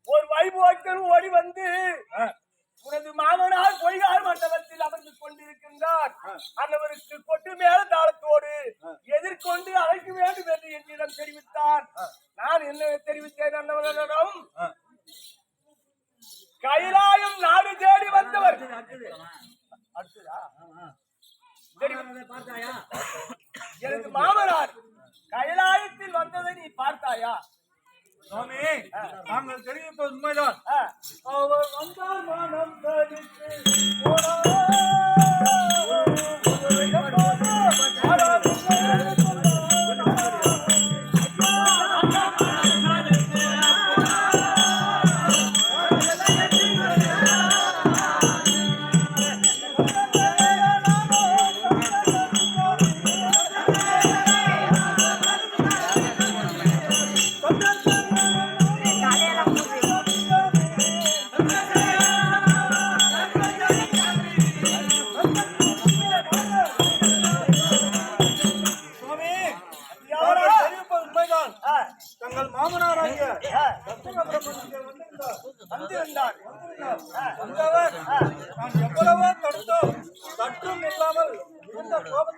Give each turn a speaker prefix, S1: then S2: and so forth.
S1: ஒரு வைபோக்கர் ஓடி வந்து உனது மாமனார் பொய்கால் மண்டபத்தில் அமர்ந்து கொண்டிருக்கின்றார். அன்னவருக்கு கொட்டு மேல தாளத்தோடு எதிர்கொண்டு அழைக்க வேண்டும் என்று என்னிடம் தெரிவித்தார். நான் என்ன தெரிவித்தேன் அன்னவரிடம்? கைலாயம் நாடு தேடி வந்தவர். எனது மாமனார் கைலாயத்தில் வந்ததை நீ பார்த்தாயா?
S2: சுவாமி, நாங்கள் தெரிவிப்பது உண்மைதான்.
S1: அவர் வந்தால் மனம் தரித்து
S2: தங்கள் மாமனாராகிய நான் எவ்வளவோ தடுத்தோம், தற்றும் இல்லாமல் இருந்த கோபத்தை